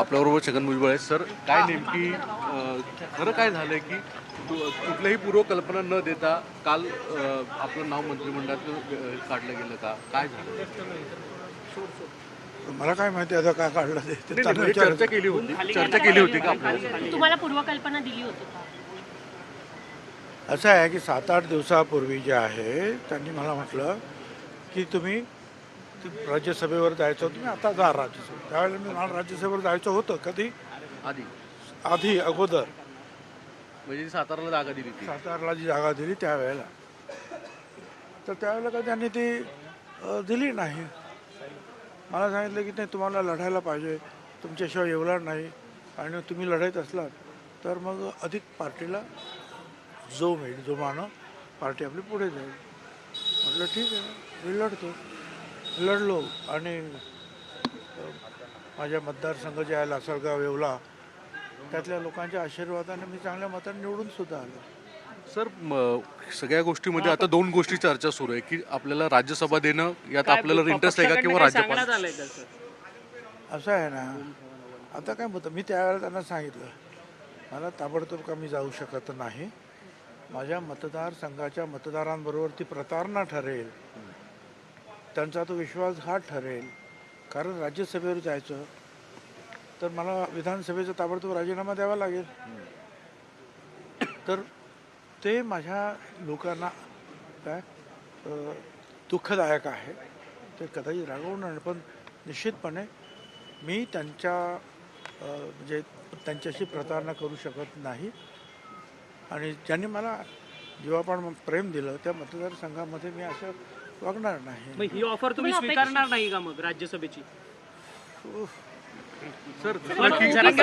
आपल्याबरोबर छगन भुजबळ आहेत. सर, काय नेमकी खरं काय झालंय की कुठल्याही पूर्वकल्पना न देता काल आपलं नाव मंत्रिमंडळात काढलं गेलं का? काय झालं? मला काय माहिती आता काय काढलं ते नाही, म्हणजे चर्चा केली होती का आपल्याला? तुम्हाला पूर्वकल्पना दिली होती का? असं आहे की 7-8 दिवसापूर्वी जे आहे त्यांनी मला म्हटलं की तुम्ही राज्यसभेवर जायचं होतं, तुम्ही आता जा राज्यसभेवर. त्यावेळेला मी मला राज्यसभेवर जायचं होतं. कधी? आधी अगोदर म्हणजे साताराला जागा दिली ती. सातारला जी जागा दिली त्यावेळेला, तर त्यावेळेला काय त्यांनी ती दिली नाही. मला सांगितलं की नाही, तुम्हाला लढायला पाहिजे, तुमच्याशिवाय येवणार नाही, आणि तुम्ही लढत असलात तर मग अधिक पार्टीला जोम येईल, जोमानं पार्टी आपली पुढे जाईल. म्हटलं ठीक आहे, मी लढलो आणि माझ्या मतदारसंघ जे आहे लासलगाव येवला, त्यातल्या लोकांच्या आशीर्वादाने मी चांगल्या मताने निवडून सुद्धा आलो. सर, सगळ्या गोष्टीमध्ये आता दोन गोष्टी चर्चा सुरू आहे की आपल्याला राज्यसभा देणं यात आपल्याला इंटरेस्ट आहे का किंवा राज्यपाल? असं आहे ना, आता काय होतं, मी त्यावेळेला त्यांना सांगितलं मला ताबडतोब का मी जाऊ शकत नाही. माझ्या मतदारसंघाच्या मतदारांबरोबर ती प्रतारणा ठरेल, त्यांचा तो विश्वासघात ठरेल. कारण राज्यसभेवर जायचं तर मला विधानसभेचा ताबडतोब राजीनामा द्यावा लागेल. तर ते माझ्या लोकांना काय दुःखदायक आहे. ते कदाचित रागवणार, पण निश्चितपणे मी त्यांच्या म्हणजे त्यांच्याशी प्रतारणा करू शकत नाही. आणि ज्यांनी मला जीवापाड प्रेम दिलं त्या मतदारसंघामध्ये मी असं वागणार नाही. ही ऑफर तुम्ही स्वीकारणार नाही का मग राज्यसभेची? सर,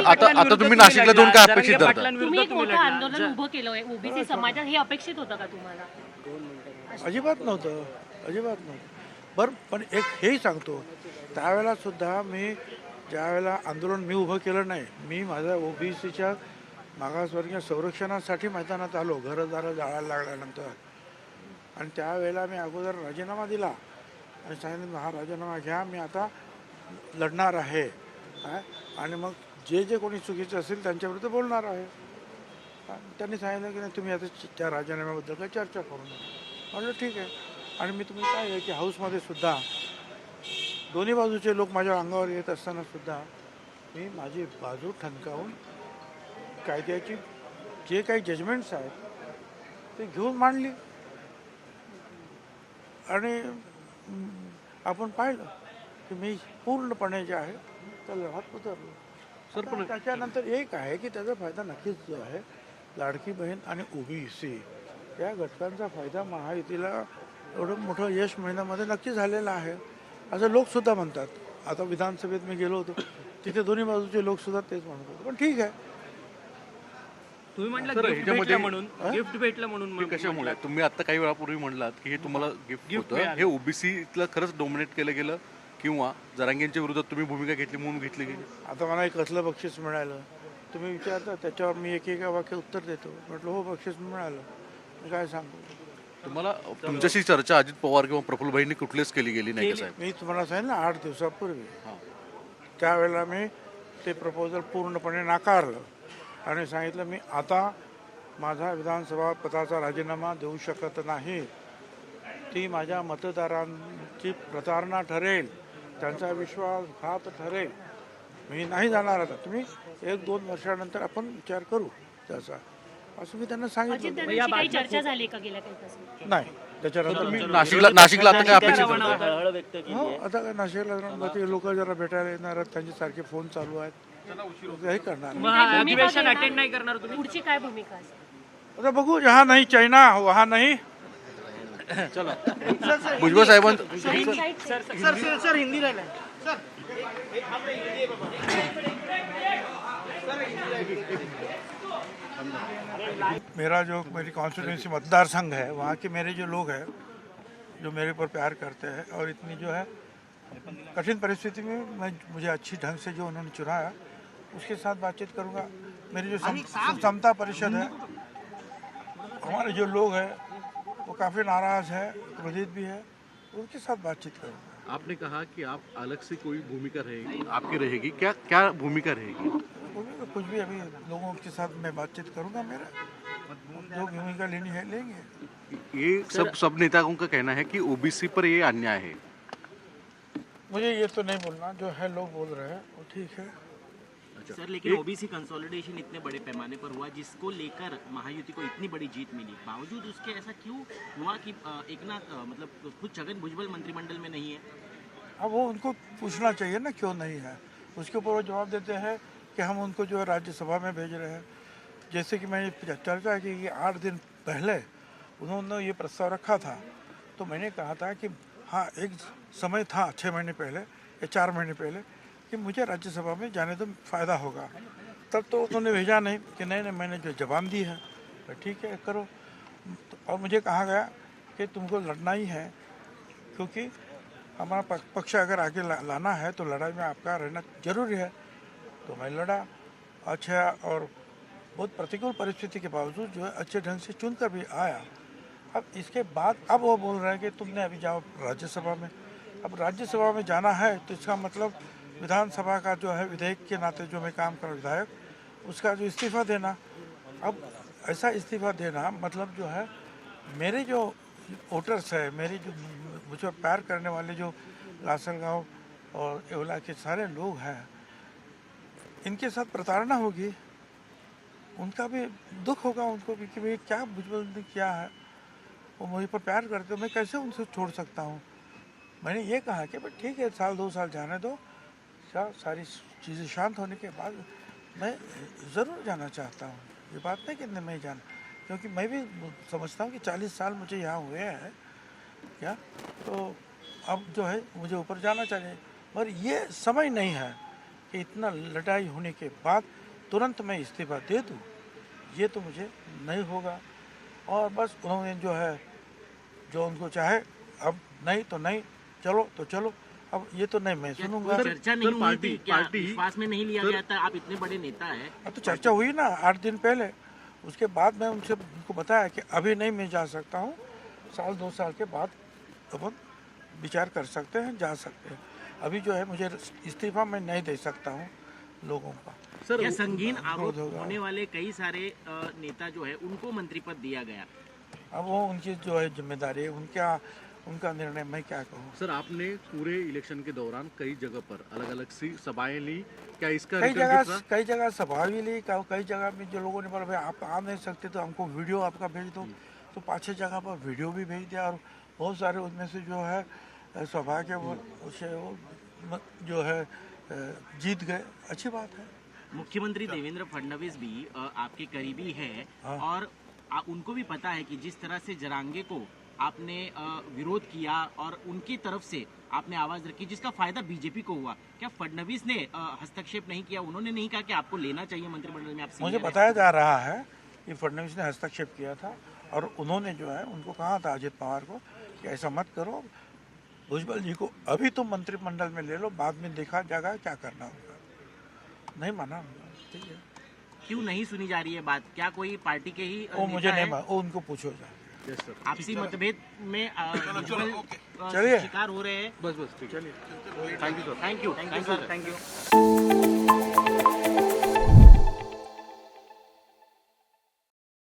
आता तुम्ही नाशिकला जाऊन काय अपेक्षित धरता? तुम्ही एक मोठं आंदोलन उभं केलंय ओबीसी समाजात, हे अपेक्षित होतं का तुम्हाला? अजिबात नव्हतं. बरं, पण एक हेही सांगतो, त्यावेळेला सुद्धा मी ज्यावेळेला आंदोलन मी उभं केलं नाही, मी माझ्या ओबीसीच्या मागासवर्गीय संरक्षणासाठी मैदानात आलो, घरदारं जाळायला लागल्यानंतर. आणि त्यावेळेला मी अगोदर राजीनामा दिला आणि सांगितलं हा राजीनामा घ्या, मी आता लढणार आहे आणि मग जे कोणी चुकीचं असेल त्यांच्याविरुद्ध बोलणार आहे. त्यांनी सांगितलं की नाही, तुम्ही आता त्या राजीनाम्याबद्दल काही चर्चा करू नका. म्हटलं ठीक आहे. आणि मी तुम्ही काय आहे की हाऊसमध्ये सुद्धा दोन्ही बाजूचे लोक माझ्या अंगावर येत असताना सुद्धा मी माझी बाजू ठणकावून कायद्याची जे काही जजमेंट्स आहेत ते घेऊन मांडली. आणि आपण पाहिलं की मी पूर्णपणे जे आहे त्या लढ्यात उतरलो. सर, पण त्याच्यानंतर एक आहे की त्याचा फायदा नक्कीच जो आहे लाडकी बहीण आणि ओबीसी या घटकांचा फायदा महायुतीला एवढं मोठं यश मिळण्यामध्ये नक्की झालेला आहे असं लोकसुद्धा म्हणतात. आता विधानसभेत मी गेलो होतो, तिथे दोन्ही बाजूचे लोकसुद्धा तेच म्हणत होते. पण ठीक आहे. तुम्ही म्हटलं गिफ्ट भेटलं म्हणून कशामुळे? तुम्ही आता काही वेळापूर्वी म्हणलात की हे तुम्हाला गिफ्ट होतं, हे ओबीसीला खरंच डोमिनेट केलं गेलं किंवा जरांगेंच्या विरोधात तुम्ही भूमिका घेतली म्हणून घेतली गेली? आता मला एक कसलं बक्षीस मिळालं तुम्ही विचारता, त्याच्यावर मी एका वाक्य उत्तर देतो. म्हटलं हो, बक्षीस मिळालं, मी काय सांगतो तुम्हाला? तुमच्याशी चर्चा अजित पवार किंवा प्रफुल्लभाईंनी कुठलीच केली गेली नाही का साहेब? मी तुम्हाला सांगितलं 8 दिवसापूर्वी. त्यावेळेला मी ते प्रपोजल पूर्णपणे नाकारलं आणि सांगितलं मी आता माझा विधानसभा पदाचा राजीनामा देऊ शकत नाही. ती माझ्या मतदारांची प्रतारणा ठरेल, त्यांचा विश्वासघात ठरेल. मी नाही जाणार. आता तुम्ही 1-2 वर्षानंतर आपण विचार करू त्याचा, असं मी त्यांना सांगितलं. काही चर्चा झाली का गेल्या काही तासात? नाही. त्याच्यानंतर नाशिकला आता काय अपेक्षित होतं? आता काय नाशिकला ते लोक जरा भेटायला येणार आहेत, त्यांचे सारखे फोन चालू आहेत, हे करणार. अधिवेशन अटेंड नाही करणार तुम्ही? पुढची काय भूमिका असेल? आता बघू, जहाँ नहीं चाइना वहाँ नहीं. चलो भुजबळ साहेबांचं सर हिंदी मेरा जो मेरी कॉन्स्टिट्यूंसी मतदार संघ है, वहाँ के मेरे जो लोग हैं जो मेरे पर प्यार करते हैं और इतनी जो है कठिन परिस्थिति में मुझे अच्छी ढंग से जो उन्होंने चुनाया उसके साथ बातचीत करूँगा. मेरी जो समता परिषद है, हमारे जो लोग हैं वो काफ़ी नाराज़ है, क्रोधित भी है, उनके साथ बातचीत करूँगा. आपने कहा कि आप अलग से कोई भूमिका रहेगी, आपकी रहेगी, क्या क्या भूमिका रहेगी? कुछ भी अभी लोगों के साथ मैं बातचीत करूंगा, मेरा जो भूमिका लेनी है लेंगे। ये सब नेताओं का कहना है कि ओबीसी पर ये अन्याय है। मुझे ये तो नहीं बोलना, जो है लोग बोल रहे हैं वो ठीक है। सर लेकिन ओबीसी कंसोलिडेशन इतने बड़े पैमाने पर हुआ जिसको लेकर महायुति को इतनी बड़ी जीत मिली, बावजूद उसके ऐसा क्यों हुआ कि एकनाथ मतलब खुद छगन भुजबल मंत्रिमंडल में नहीं है? अब वो उनको पूछना चाहिए ना क्यों नहीं है, उसके ऊपर वो जवाब देते हैं कि हम उनको जो है राज्यसभा में भेज रहे हैं। जैसे कि मैंने चर्चा की कि 8 दिन पहले उन्होंने ये प्रस्ताव रखा था, तो मैंने कहा था कि हाँ एक समय था 6 महीने पहले या 4 महीने पहले कि मुझे राज्यसभा में जाने तो फ़ायदा होगा। तब तो उन्होंने भेजा नहीं कि नहीं मैंने जो जबान दी है तो ठीक है करो। और मुझे कहा गया कि तुमको लड़ना ही है, क्योंकि हमारा पक्ष अगर आगे लाना है तो लड़ाई में आपका रहना जरूरी है। तो मैं लड़ा अच्छा, और बहुत प्रतिकूल परिस्थिति के बावजूद जो है अच्छे ढंग से चुन कर भी आया। अब इसके बाद अब वो बोल रहे हैं कि तुमने अभी जाओ राज्यसभा में। अब राज्यसभा में जाना है तो इसका मतलब विधानसभा का जो है विधेयक के नाते जो मैं काम कर विधायक, उसका जो इस्तीफा देना। अब ऐसा इस्तीफा देना मतलब जो है मेरे जो वोटर्स है, मेरी जो मुझ पर प्यार करने वाले जो लासलगांव और येवला के सारे लोग हैं, इनके साथ प्रताड़ना होगी, उनका भी दुख होगा उनको भी कि भाई क्या भुजबल ने किया है, वो मुझे पर प्यार करते हो, मैं कैसे उनसे छोड़ सकता हूँ। मैंने ये कहा कि भाई ठीक है 1-2 साल जाने दो, सारी चीज़ें शांत होने के बाद मैं ज़रूर जाना चाहता हूँ। ये बात नहीं कि नहीं जाना, क्योंकि मैं भी समझता हूँ कि 40 साल मुझे यहाँ हुए हैं क्या, तो अब जो है मुझे ऊपर जाना चाहिए। मगर ये समय नहीं है कि इतना लड़ाई होने के बाद तुरंत मैं इस्तीफा दे दूँ, ये तो मुझे नहीं होगा। और बस उन्होंने जो है जो उनको चाहे, अब नहीं तो नहीं, चलो तो चलो, अब ये तो नहीं मैं सुनूंगा। चर्चा नहीं हुई थी क्या? विश्वास में नहीं लिया गया था? आप इतने बड़े नेता हैं। अब तो चर्चा हुई ना 8 दिन पहले, उसके बाद मैं उनको बताया कि अभी नहीं मैं जा सकता हूँ, 1-2 साल के बाद अपन विचार कर सकते हैं, जा सकते हैं। अभी जो है मुझे इस्तीफा मैं नहीं दे सकता हूँ लोगों का। सर यह संगीन आरोप होने वाले कई सारे नेता जो है उनको मंत्री पद दिया गया। अब वो उनकी जो है जिम्मेदारी है, उनका निर्णय, मैं क्या कहूँ। सर आपने पूरे इलेक्शन के दौरान कई जगह पर अलग अलग सी सभाएं ली, क्या इसका कई जगह सभा भी ली, कई जगह में जो लोगों ने बोला भाई आप आ नहीं सकते तो हमको वीडियो आपका भेज दो, तो 5-6 जगह पर वीडियो भी भेज दिया। और बहुत सारे उनमें से जो है सभा के वो जो है जीत गए, अच्छी बात है। मुख्यमंत्री देवेंद्र फडणवीस भी आपके करीबी है और उनको भी पता है कि जिस तरह से जरांगे को आपने विरोध किया और उनकी तरफ से आपने आवाज रखी जिसका फायदा बीजेपी को हुआ, क्या फडणवीस ने हस्तक्षेप नहीं किया? उन्होंने नहीं कहा कि आपको लेना चाहिए मंत्रिमंडल में? आप मुझे बताया जा रहा है कि फडणवीस ने हस्तक्षेप किया था और उन्होंने जो है उनको कहा था अजित पवार को कि ऐसा मत करो, भुजबल जी को अभी तुम मंत्रिमंडल में ले लो, बाद में देखा जाएगा क्या करना होगा। नहीं माना, ठीक है। क्यों नहीं सुनी जा रही है बात? क्या कोई पार्टी के ही वो मुझे नहीं माना, वो उनको पूछो जा। आपसी मतभेद में चलिए शिकार हो रहे हैं। बस ठीक, चलिए, thank you sir, thank you.